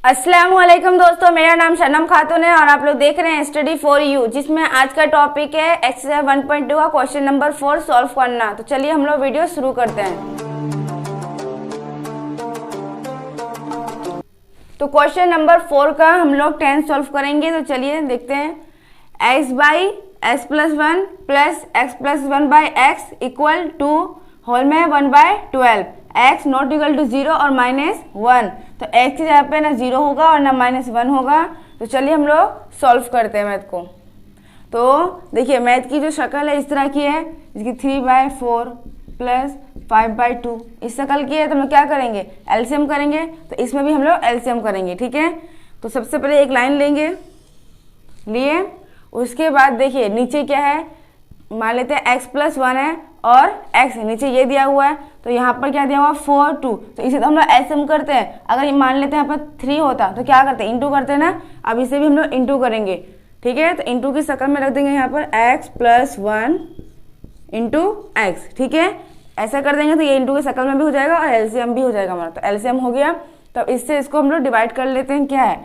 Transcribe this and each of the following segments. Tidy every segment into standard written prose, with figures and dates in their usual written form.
अस्सलाम वालेकुम दोस्तों, मेरा नाम शबनम खातून है और आप लोग देख रहे हैं स्टडी फॉर यू, जिसमें आज का टॉपिक है एक्सरसाइज 1.2 का क्वेश्चन नंबर 4 सॉल्व करना। तो चलिए हम लोग वीडियो शुरू करते हैं। तो क्वेश्चन नंबर 4 का हम लोग 10 सॉल्व करेंगे। तो चलिए देखते हैं। x by x plus 1 plus x plus 1 by x equal to whole में 1/12, x नॉट इक्वल टू 0 और -1। तो x की जगह पे ना 0 होगा और ना -1 होगा। तो चलिए हम लोग सॉल्व करते हैं मैथ को। तो देखिए मैथ की जो शक्ल है इस तरह की है, इसकी 3/4 प्लस 5/2 इस शक्ल की है। तो हम लोग क्या करेंगे, एलसीएम करेंगे। तो इसमें भी हम लोग एलसीएम करेंगे, ठीक है। तो सबसे पहले एक लाइन लेंगे, लिए उसके बाद देखिए नीचे क्या है, मान लेते हैं x प्लस 1 है और x नीचे ये दिया हुआ है। तो यहाँ पर क्या दिया हुआ 4 2। तो इसे तो हम लोग एलसीएम करते हैं। अगर ये मान लेते हैं यहाँ पर 3 होता तो क्या करते हैं, इंटू करते हैं ना। अब इसे भी हम लोग इंटू करेंगे, ठीक है। तो इंटू की शक्ल में रख देंगे यहाँ पर x प्लस 1 इंटू एक्स, ठीक है। ऐसा कर देंगे तो ये इंटू की शक्ल में भी हो जाएगा और एलसीएम भी हो जाएगा हमारा। तो एलसीएम हो गया। तो इससे इसको हम लोग डिवाइड कर लेते हैं। क्या है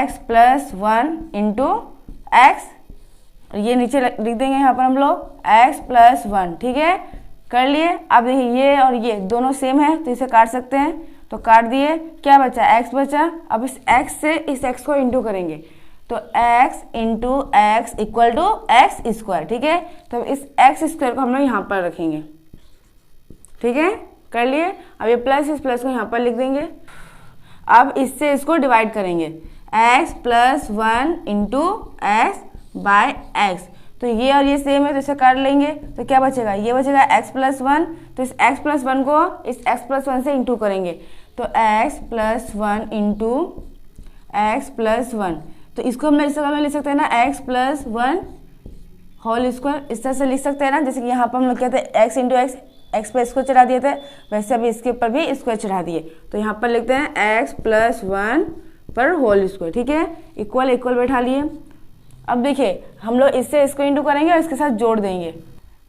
x प्लस 1 इंटू एक्स, ये नीचे लिख देंगे यहाँ पर हम लोग x प्लस 1, ठीक है। कर लिए। अब देखिए ये और ये दोनों सेम है तो इसे काट सकते हैं। तो काट दिए, क्या बचा, x बचा। अब इस x से इस x को इंटू करेंगे। तो x into x equal to x square, ठीक है। तो इस x स्क्वायर को हम लोग यहाँ पर रखेंगे, ठीक है। कर लिए। अब ये प्लस इस प्लस को यहाँ पर लिख देंगे। अब इससे इसको डिवाइड करेंगे, x plus 1 into x by x. तो ये और ये सेम है तो इसे काट लेंगे। तो क्या बचेगा, ये बचेगा x प्लस 1। तो इस x प्लस 1 को इस x प्लस 1 से इंटू करेंगे। तो x plus 1 into x plus 1। तो इसको हम इस तरह में लिख सकते हैं ना, x प्लस 1 होल स्क्वायर। इस तरह से लिख सकते हैं ना, जैसे कि यहाँ पर हम लोग कहते हैं x इंटू एक्स, एक्स पर इसको चढ़ा दिए थे, वैसे अभी इसके ऊपर भी इसको चढ़ा दिए। तो यहाँ पर लिखते हैं x प्लस 1 पर होल स्क्वायर, ठीक है। इक्वल इक्वल बैठा लिए। अब देखिए हम लोग इससे इसको इंटू करेंगे और इसके साथ जोड़ देंगे।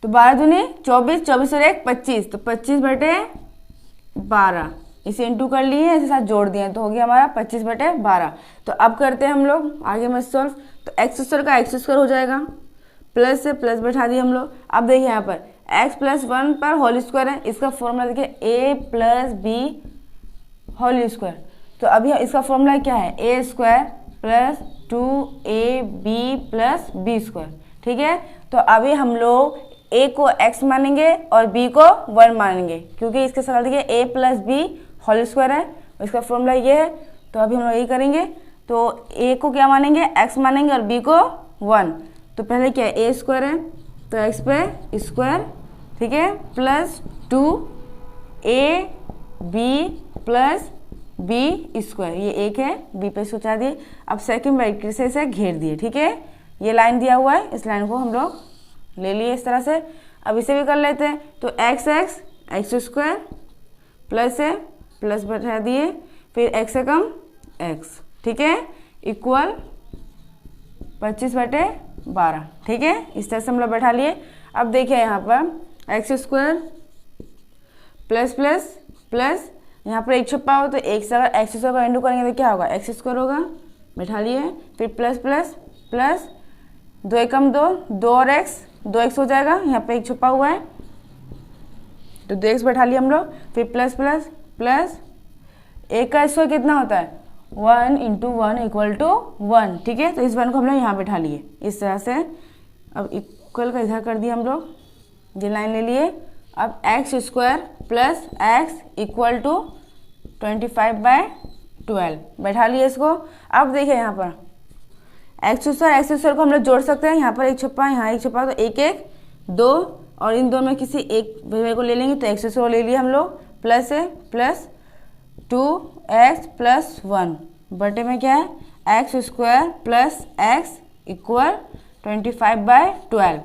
तो 12 दूनी 24, 24 और 1 25। तो 25/12 इसे इंटू कर लिए, इसके साथ जोड़ दिए तो हो गया हमारा 25/12। तो अब करते हैं हम लोग आगे में सॉल्व। तो एक्स स्क्वायर का एक्स स्क्वायर हो जाएगा, प्लस से प्लस बैठा दिए हम लोग। अब देखिए यहाँ पर एक्स प्लस 1 पर होल स्क्वायर है, इसका फॉर्मूला देखिए a plus b whole square. तो अभी इसका फॉर्मूला क्या है, a square plus 2ab plus b square, ठीक है। तो अभी हम लोग a को x मानेंगे और b को 1 मानेंगे, क्योंकि इसके साथ देखिए a plus b whole square है, इसका फॉर्मूला ये है। तो अभी हम लोग यही करेंगे। तो a को क्या मानेंगे, x मानेंगे और b को 1। तो पहले क्या है, a स्क्वायर है तो x पे स्क्वायर, ठीक है, plus 2ab plus b square, ये एक है, बी पे सोचा दिए। अब सेकंड ब्रैकेट से इसे घेर दिए, ठीक है। ये लाइन दिया हुआ है, इस लाइन को हम लोग ले लिए इस तरह से। अब इसे भी कर लेते हैं। तो एक्स स्क्वायर प्लस से प्लस बैठा दिए, फिर x से कम x, ठीक है, इक्वल 25/12, ठीक है। इस तरह से हम लोग बैठा लिए। अब देखिए यहाँ पर x square plus plus plus, यहाँ पर एक छुपा हो तो एक से अगर एक्स स्क्वायर को इंटू करेंगे तो क्या होगा, एक्स स्क्वायर होगा, बैठा लिए। फिर प्लस प्लस प्लस 2 एकम 2, 2 और x, 2x हो जाएगा, यहाँ पे एक छुपा हुआ है तो 2x बैठा लिए हम लोग। फिर प्लस प्लस प्लस, एक का स्क्वायर कितना होता है, 1 इंटू 1 इक्वल टू 1, ठीक है। तो इस 1 को हम लोग यहाँ बैठा लिए इस तरह से। अब इक्वल का इधर कर दिया हम लोग, ये लाइन ले लिए। अब x square plus x equal to 25/12 बैठा लिए इसको। अब देखिए यहाँ पर एक्स स्क्वायर को हम लोग जोड़ सकते हैं। यहाँ पर एक छुपा, यहाँ एक छुपा, तो 1 1 2 और इन दोनों में किसी एक वेरिएबल को ले लेंगे। तो एक्स स्क्वायर ले लिया हम लोग, प्लस से प्लस 2x प्लस 1 बटे में क्या है, x square plus x equal 25/12।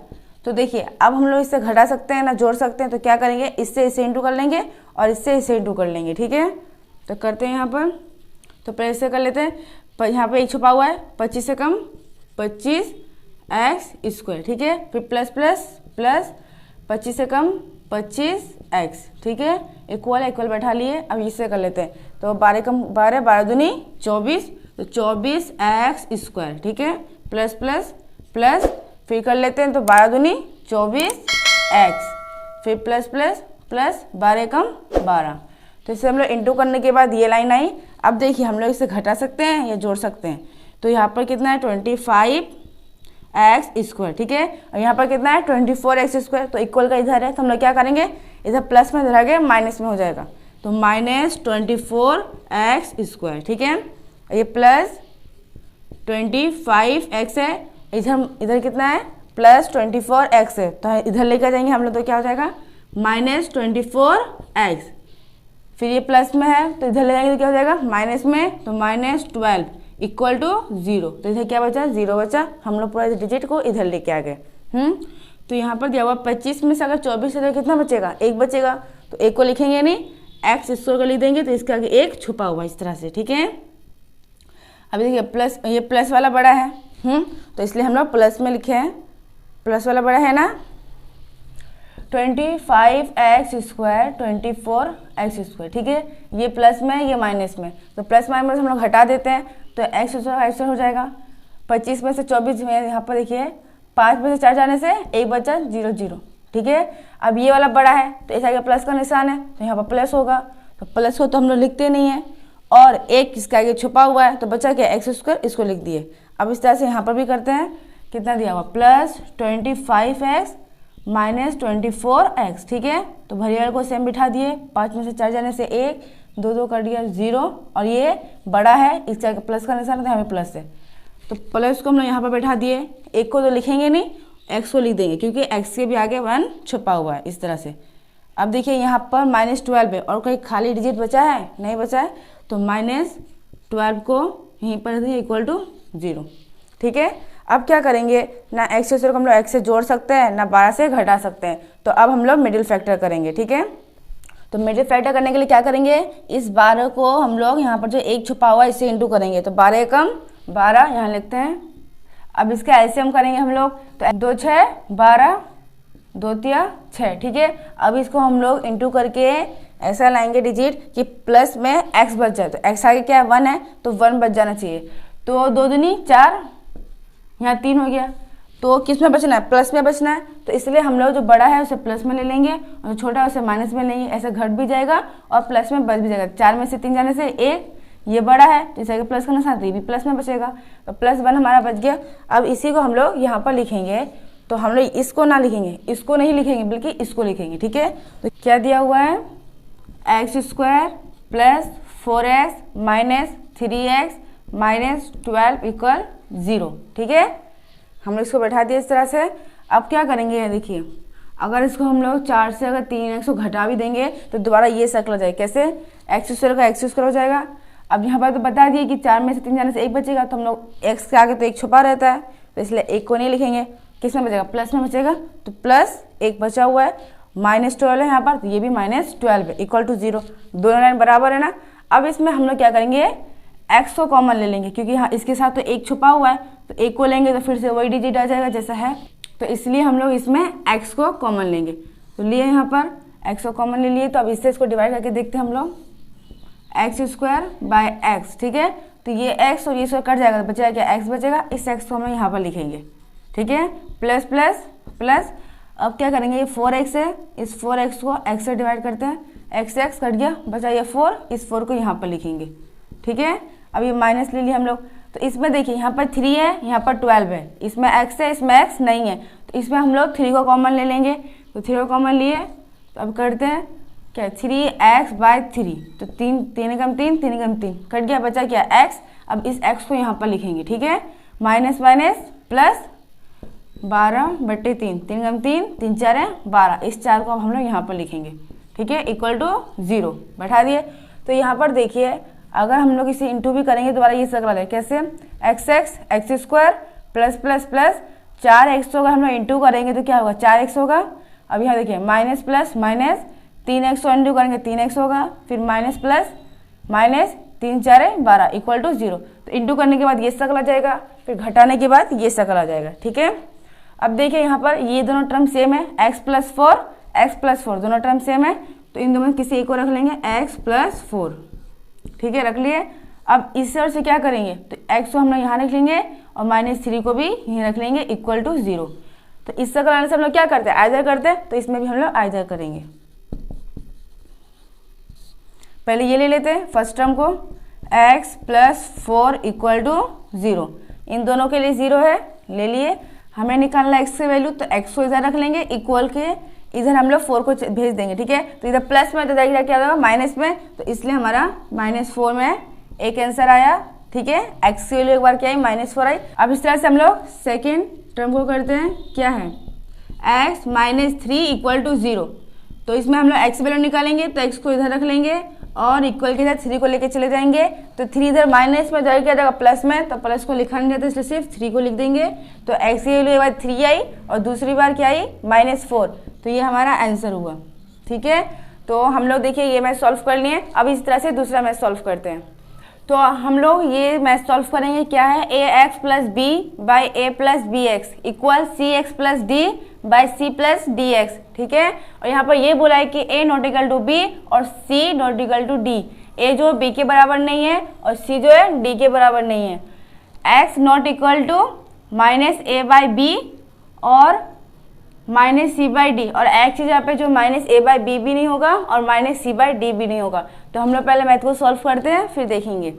तो देखिए अब हम लोग इससे घटा सकते हैं ना जोड़ सकते हैं। तो क्या करेंगे, इससे इसे इंटू कर लेंगे और इससे इसे इंटू कर लेंगे, ठीक है। तो करते हैं यहाँ पर। तो पहले इससे कर लेते हैं। पर यहाँ पे एक छुपा हुआ है, 25 से कम 25x स्क्वायर, ठीक है। फिर प्लस प्लस प्लस 25 से कम 25 एक्स, ठीक है, इक्वल इक्वल बैठा लिए। अब इससे कर लेते हैं, तो 12 कम 12, 12 दूनी 24, तो 24 एक्स स्क्वायर, ठीक है, प्लस प्लस प्लस, फिर कर लेते हैं, तो 12 दूनी 24 एक्स, फिर प्लस प्लस प्लस 12 कम 12। तो इसे हम लोग इंटू करने के बाद ये लाइन आई। अब देखिए हम लोग इसे घटा सकते हैं या जोड़ सकते हैं। तो यहाँ पर कितना है 25 एक्स स्क्वायर, ठीक है, और यहाँ पर कितना है 24 एक्स स्क्वायर। तो इक्वल का इधर है, तो हम लोग क्या करेंगे, इधर प्लस में इधर आगे माइनस में हो जाएगा, तो माइनस 24 एक्स स्क्वायर, ठीक है, ये प्लस 25 एक्स है, इधर कितना है प्लस 24 एक्स है, तो इधर लेकर जाएंगे हम लोग, तो क्या हो जाएगा माइनस 24 एक्स। फिर ये प्लस में है तो इधर ले जाएंगे तो क्या हो जाएगा माइनस में, तो माइनस 12 इक्वल टू 0। तो इधर क्या बचा 0 बचा, हम लोग पूरा डिजिट को इधर लेके आ गए। तो यहाँ पर दिया हुआ 25 में से अगर 24 से कितना बचेगा, 1 बचेगा, तो 1 को लिखेंगे नहीं, एक्स स्क्वायर को लिख देंगे, तो इसके आगे 1 छुपा हुआ इस तरह से, ठीक है। अभी देखिए प्लस, ये प्लस वाला बड़ा है, तो इसलिए हम लोग प्लस में लिखे हैं, प्लस वाला बड़ा है ना, 25 एक्स स्क्वायर 24 एक्स स्क्वायर, ठीक है, ये प्लस में ये माइनस में, तो प्लस माइनस हम लोग हटा देते हैं, तो एक्स स्क्वायर हो जाएगा। 25 में से 24 में यहाँ पर देखिए 5 में से 4 जाने से 1 बचा 0 0, ठीक है। अब ये वाला बड़ा है तो ऐसा प्लस का निशान है, तो यहाँ पर प्लस होगा, तो प्लस को तो हम लोग लिखते नहीं है, और एक इसका आगे छुपा हुआ है, तो बचा क्या एक्स स्क्वायर, इसको लिख दिए। अब इस तरह से यहाँ पर भी करते हैं, कितना दिया हुआ प्लस 25 एक्स माइनस 24 एक्स, ठीक है, तो भरियाल को सेम बिठा दिए, 5 में से 4 जाने से 1, 2 2 कर दिया 0, और ये बड़ा है इसका प्लस का निशान है, तो यहाँ पे प्लस है, तो प्लस को हम लोग यहाँ पर बैठा दिए। 1 को तो लिखेंगे नहीं, एक्स को लिख देंगे, क्योंकि एक्स के भी आगे 1 छुपा हुआ है इस तरह से। अब देखिए यहाँ पर -12 है, और कोई खाली डिजिट बचा है, नहीं बचा है, तो -12 को यहीं पर दिए इक्वल टू 0, ठीक है। अब क्या करेंगे, ना एक्स स्क्वायर को हम लोग एक्स से जोड़ सकते हैं, ना 12 से घटा सकते हैं, तो अब हम लोग मिडिल फैक्टर करेंगे, ठीक है। तो मिडिल फैक्टर करने के लिए क्या करेंगे, इस 12 को हम लोग यहाँ पर जो 1 छुपा हुआ है इससे इंटू करेंगे, तो 12 कम 12 यहाँ लिखते हैं। अब इसका एलसीएम करेंगे हम लोग, तो 2 6 12, 2 3 6, ठीक है। अब इसको हम लोग इंटू करके ऐसा लाएंगे डिजिट कि प्लस में एक्स बच जाए, तो एक्स आगे क्या है 1 है, तो 1 बच जाना चाहिए, तो 2 दूनी 4, यहाँ 3 हो गया, तो किस में बचना है, प्लस में बचना है, तो इसलिए हम लोग जो बड़ा है उसे प्लस में ले लेंगे, और जो छोटा है उसे माइनस में लेंगे, ऐसे घट भी जाएगा और प्लस में बच भी जाएगा। 4 में से 3 जाने से 1, ये बड़ा है तो इसे प्लस का निशान, तो ये भी प्लस में बचेगा, तो +1 हमारा बच गया। अब इसी को हम लोग यहाँ पर लिखेंगे, तो हम लोग इसको ना लिखेंगे, इसको नहीं लिखेंगे, बल्कि इसको लिखेंगे, ठीक है। तो क्या दिया हुआ है, x square plus 4x minus 3x minus 12 equal 0, ठीक है। हम लोग इसको बैठा दिए इस तरह से। अब क्या करेंगे, देखिए अगर इसको हम लोग 4 से अगर 3x को घटा भी देंगे तो दोबारा ये सर्कल हो जाएगा, कैसे, एक्स स्क्वायर का एक्स स्क्वायर हो जाएगा। अब यहाँ पर तो बता दिए कि 4 में से 3 जाने से 1 बचेगा, तो हम लोग एक्स के आगे तो 1 छुपा रहता है, तो इसलिए 1 को नहीं लिखेंगे, किस में बचेगा, प्लस में बचेगा, तो प्लस 1 बचा हुआ है, -12 है यहाँ पर, तो ये भी -12 है इक्वल टू 0, दोनों लाइन बराबर है ना। अब इसमें हम लोग क्या करेंगे, एक्स को कॉमन ले लेंगे, क्योंकि यहाँ इसके साथ तो 1 छुपा हुआ है, तो 1 को लेंगे तो फिर से वही डिजिट आ जाएगा जैसा है, तो इसलिए हम लोग इसमें एक्स को कॉमन लेंगे। तो लिए यहाँ पर एक्स को कॉमन ले लिए, तो अब इससे इसको डिवाइड करके देखते हैं हम लोग, एक्स स्क्वायर बाय एक्स, ठीक है, तो ये एक्स और ये स्क्वायर कट जाएगा, तो बचेगा क्या, एक्स बचेगा, इस एक्स को हम यहाँ पर लिखेंगे, ठीक है, प्लस प्लस प्लस। अब क्या करेंगे, ये 4x है, इस 4x को x से डिवाइड करते हैं, x कट गया, बचा ये 4, इस 4 को यहाँ पर लिखेंगे, ठीक है। अब ये माइनस ले लिए हम लोग, तो इसमें देखिए यहाँ पर 3 है, यहाँ पर 12 है, इसमें x है, इसमें x नहीं है, तो इसमें हम लोग 3 को कॉमन ले लेंगे, तो 3 को कॉमन लिए, तो अब करते हैं क्या, 3x/3, तो 3 कम 3, 3 कम 3 कट गया, बचा क्या x। अब इस x को यहाँ पर लिखेंगे, ठीक है, माइनस माइनस प्लस 12/3, 3 कम 3, 3 4 है 12, इस 4 को अब हम लोग यहाँ पर लिखेंगे, ठीक है, इक्वल टू 0 बैठा दिए। तो यहाँ पर देखिए अगर हम लोग इसे इंटू भी करेंगे दोबारा ये सर्कल आ जाए, कैसे, x square plus plus plus 4x को अगर हम लोग इंटू करेंगे तो क्या होगा, 4x होगा। अब यहाँ देखिए माइनस प्लस माइनस 3x को इंटू करेंगे 3x होगा, फिर minus plus minus 3 4 12 equal to 0। तो इंटू करने के बाद ये सर्कल आ जाएगा, फिर घटाने के बाद ये सर्कल आ जाएगा, ठीक है। अब देखिए यहाँ पर ये दोनों टर्म सेम है, x + 4 दोनों टर्म सेम है, तो इन दोनों में किसी एक को रख लेंगे x प्लस 4, ठीक है, रख लिए। अब इस और से क्या करेंगे, तो x को हम लोग यहाँ रख लेंगे और -3 को भी यहीं रख लेंगे इक्वल टू 0। तो इससे कराने से हम लोग क्या करते हैं, आइदर करते हैं, तो इसमें भी हम लोग आइदर करेंगे। पहले ये ले लेते हैं फर्स्ट टर्म को, x प्लस 4 इक्वल टू 0। इन दोनों के लिए 0 है, ले लिए। हमें निकालना x की वैल्यू, तो x को इधर रख लेंगे इक्वल के, इधर हम लोग 4 को भेज देंगे, ठीक है। तो इधर प्लस में तो इधर क्या होगा माइनस में, तो इसलिए हमारा -4 में एक आंसर आया, ठीक है। x की वैल्यू एक बार क्या आई, -4 आई। अब इस तरह से हम लोग सेकेंड टर्म को करते हैं, क्या है, x -3 इक्वल टू 0। तो इसमें हम लोग x वैल्यू निकालेंगे, तो x को इधर रख लेंगे और इक्वल के साथ 3 को लेके चले जाएंगे। तो 3 इधर माइनस में, इधर क्या जाएगा प्लस में, तो प्लस को लिखा नहीं जाता इसलिए सिर्फ 3 को लिख देंगे। तो x की वैल्यू एक बार 3 आई और दूसरी बार क्या आई, -4। तो ये हमारा आंसर हुआ, ठीक है। तो हम लोग देखिए ये मैथ सॉल्व कर लिए। अब इस तरह से दूसरा मैथ सॉल्व करते हैं। तो हम लोग ये मैथ सॉल्व करेंगे, क्या है, ax plus b by a plus b x equal c x plus d by c plus d x, ठीक है। और यहाँ पर ये बोला है कि a not equal to b और c not equal to d. a जो b के बराबर नहीं है और c जो है d के बराबर नहीं है। x not equal to -a by b और -c बाई डी, और x की जगह पे जो -a बाई बी भी नहीं होगा और -c बाई डी भी नहीं होगा। तो हम लोग पहले मैथ को सॉल्व करते हैं, फिर देखेंगे।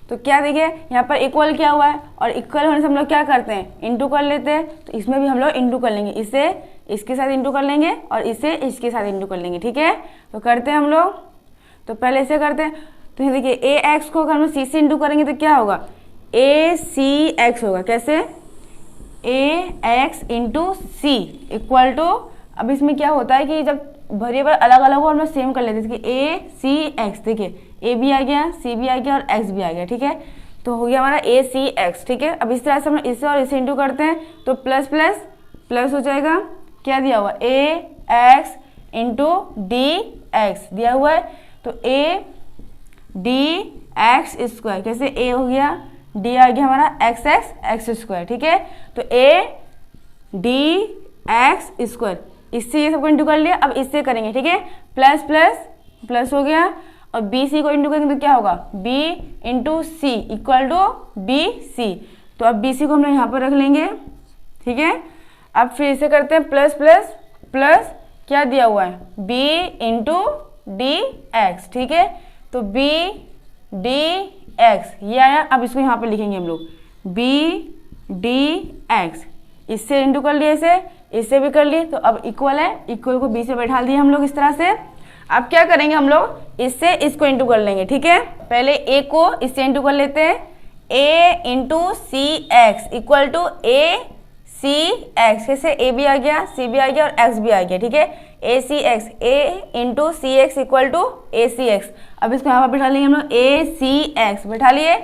तो क्या देखिए यहाँ पर इक्वल क्या हुआ है, और इक्वल होने से हम लोग क्या करते हैं, इंटू कर लेते हैं। तो इसमें भी हम लोग इंटू कर लेंगे, इसे इसके साथ इंटू कर लेंगे और इसे इसके साथ इंटू कर लेंगे, ठीक है। तो करते हैं हम लोग, तो पहले इसे करते हैं। तो ये देखिए ax को अगर हम सी से इंटू करेंगे तो क्या होगा, acx होगा। कैसे, ax into c equal to, अब इसमें क्या होता है कि जब वेरिएबल अलग अलग हो हम लोग सेम कर लेते हैं। देखिए acx, देखिए a भी आ गया, c भी आ गया और x भी आ गया, ठीक है। तो हो गया हमारा acx, ठीक है। अब इस तरह से हम इसे और इसे इंटू करते हैं तो प्लस प्लस प्लस हो जाएगा। क्या दिया हुआ, ax इंटू dx दिया हुआ है। तो a dx स्क्वायर, कैसे a हो गया, d आ गया हमारा x स्क्वायर, ठीक है। तो a dx स्क्वायर, इससे ये सबको इंटू कर लिया। अब इससे करेंगे, ठीक है, प्लस प्लस प्लस हो गया और बी सी को इंटू करेंगे तो क्या होगा, b into c equal to b c. तो अब बी सी को हम लोग यहाँ पर रख लेंगे, ठीक है। अब फिर इसे करते हैं प्लस प्लस प्लस, क्या दिया हुआ है, b इंटू डी एक्स, ठीक है। तो b डी एक्स ये आया। अब इसको यहाँ पर लिखेंगे हम लोग b डी एक्स, इससे इंटू कर लिया, इससे भी कर लिए। तो अब इक्वल है, इक्वल को b से बैठा दिए हम लोग इस तरह से। अब क्या करेंगे हम लोग, इससे इसको इंटू कर लेंगे, ठीक है। पहले a को इससे इंटू कर लेते हैं, a into c x equal to a c x, कैसे a भी आ गया, c भी आ गया और x भी आ गया, ठीक है। a c x, a into c x equal to a c x. अब इसको यहाँ पर बैठा लेंगे हम लोग, a सी एक्स बैठा लिए।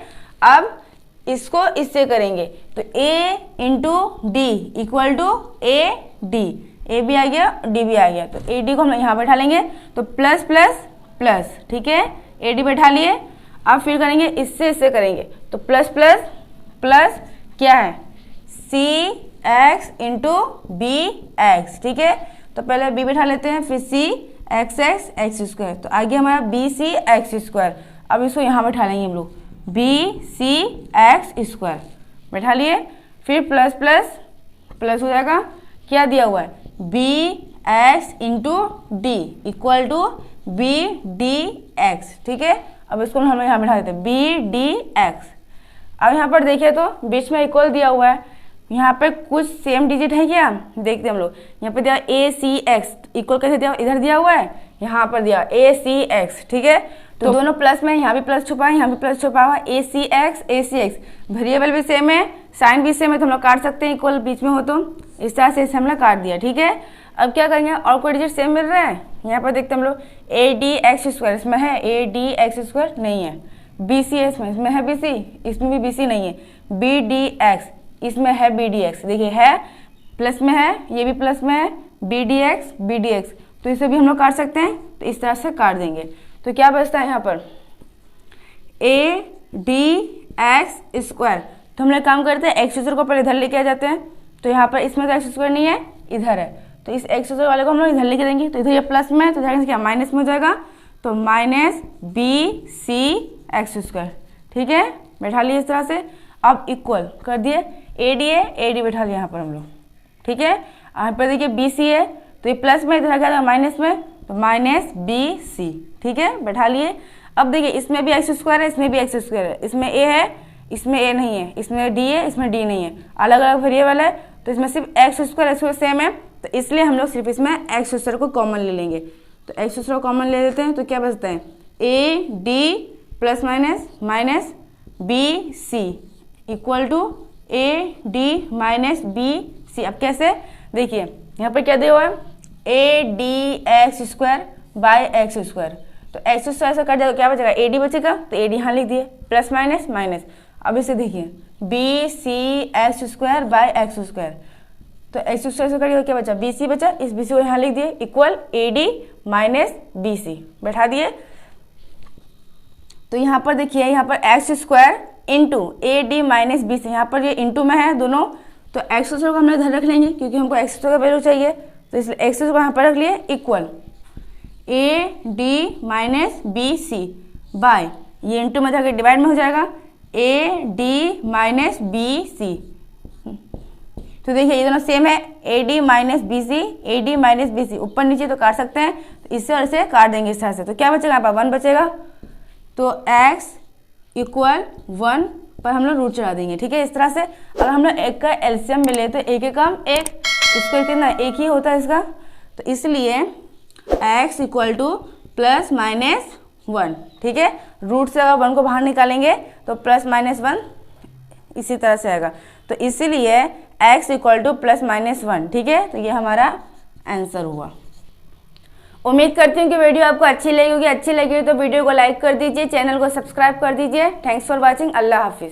अब इसको इससे करेंगे तो a into d equal to a d, a भी आ गया d भी आ गया। तो a d को हम यहाँ बैठा लेंगे तो प्लस प्लस प्लस, ठीक है, a d बैठा लिए। अब फिर करेंगे इससे इससे करेंगे तो प्लस प्लस प्लस क्या है, c x into b x, ठीक है। तो पहले b बैठा लेते हैं, फिर c x x x square, तो आगे हमारा b c एक्स स्क्वायर। अब इसको यहाँ बैठा लेंगे हम लोग, बी सी एक्स स्क्वायर बैठा लिए। फिर प्लस प्लस प्लस हो जाएगा, क्या दिया हुआ है, b x into d equal to b d x, ठीक है। अब इसको हम यहाँ बैठा देते हैं, बी डी एक्स। अब यहाँ पर देखिए तो बीच में इक्वल दिया हुआ है, यहाँ पे कुछ सेम डिजिट है क्या, देखते हैं हम लोग। यहाँ पे दिया ए सी एक्स, इक्वल कैसे दिया, इधर दिया हुआ है, यहाँ पर दिया ए सी एक्स, ठीक है। तो दोनों प्लस में, यहाँ भी प्लस छुपा है, यहाँ भी प्लस छुपा हुआ, ए सी एक्स। वेरिएबल भी सेम है, साइन भी सेम है, तो हम लोग काट सकते हैं, इक्वल बीच में हो तो इस तरह से इसे हम लोग काट दिया, ठीक है। अब क्या करेंगे, और कोई डिजिट सेम मिल रहा है, यहाँ पर देखते हैं हम लोग, ए डी एक्स स्क्वायर, इसमें है ए डी एक्स स्क्वायर नहीं है, बी सी इसमें है बी सी, इसमें भी बी सी नहीं है, बी डी एक्स इसमें है बी डी एक्स, देखिए है प्लस में है, ये भी प्लस में है, बी डी एक्स, तो इसे भी हम लोग काट सकते हैं। तो इस तरह से काट देंगे तो क्या बचता है यहाँ पर, ए डी एक्स स्क्वायर। तो हम लोग काम करते हैं, एक्स स्क्वायर को पहले इधर लेके आ जाते हैं, तो यहाँ पर इसमें तो एक्स स्क्वायर नहीं है, इधर है, तो इस एक्स स्क्वायर वाले को हम लोग इधर लिख देंगे, तो इधर ये प्लस में है तो इधर क्या माइनस में हो जाएगा, तो minus b c x square. ठीक है, बैठा लिए इस तरह से। अब इक्वल कर दिए, ए डी बैठा लिया यहाँ पर हम लोग। ठीक है, यहाँ पर देखिए बी सी है तो ये प्लस में, इधर क्या माइनस में, तो माइनस बी सी। ठीक है, बैठा लिए। अब देखिए इसमें भी एक्स स्क्वायर है, इसमें भी एक्स स्क्वायर है, इसमें ए है, इसमें ए नहीं है, इसमें डी है, इसमें डी नहीं है, अलग अलग वेरिएबल है, तो इसमें सिर्फ एक्स स्क्वायर सेम है, तो इसलिए हम लोग सिर्फ इसमें एक्स स्क्वायर को कॉमन ले लेंगे। तो एक्स स्क्वायर कॉमन ले लेते हैं तो क्या बचता है, a d plus minus minus b c equal to a d minus b c. अब कैसे, देखिए यहाँ पर क्या दिया हुआ है, a d x square by x square, तो एक्स स्क्वायर से कट जाएगा, क्या बचेगा, ए डी बचेगा, तो ए डी यहाँ लिख दिए, प्लस माइनस माइनस। अब इसे देखिए b c x square by x square, तो एक्स स्क्वायर से कट क्या बचा, बी सी बचा, इस बी सी को यहाँ लिख दिए equal a d minus b c, बैठा दिए। तो यहाँ पर देखिए, यहाँ पर x square into a d minus b c, यहाँ पर ये इंटू में है दोनों, तो एक्स स्क्वायर को हम लोग इधर रख लेंगे क्योंकि हमको एक्स स्क्वायर का वैल्यू चाहिए, तो इसलिए एक्स स्क्वायर को यहाँ पर रख लिए equal a d minus b c by, ये इंटू में जाकर डिवाइड में हो जाएगा, a d minus b c. तो देखिए ये दोनों सेम है, a d minus b c, a d minus b c, ऊपर नीचे तो काट सकते हैं, तो इससे और इसे काट देंगे इस तरह से, तो क्या बचेगा यहाँ पर 1 बचेगा, तो x इक्वल 1 पर हम लोग रूट चढ़ा देंगे। ठीक है, इस तरह से अगर हम लोग एक का एलसीएम मिले तो एक कम एक, इसको कितना एक ही होता है इसका, तो इसलिए x equal two plus minus 1। ठीक है, रूट से अगर 1 को बाहर निकालेंगे तो प्लस माइनस 1 इसी तरह से आएगा, तो इसीलिए x equal two plus minus 1। ठीक है, तो ये हमारा आंसर हुआ। उम्मीद करती हूँ कि वीडियो आपको अच्छी लगी होगी, अच्छी लगी तो वीडियो को लाइक कर दीजिए, चैनल को सब्सक्राइब कर दीजिए। थैंक्स फॉर वॉचिंग, अल्लाह हाफिज़।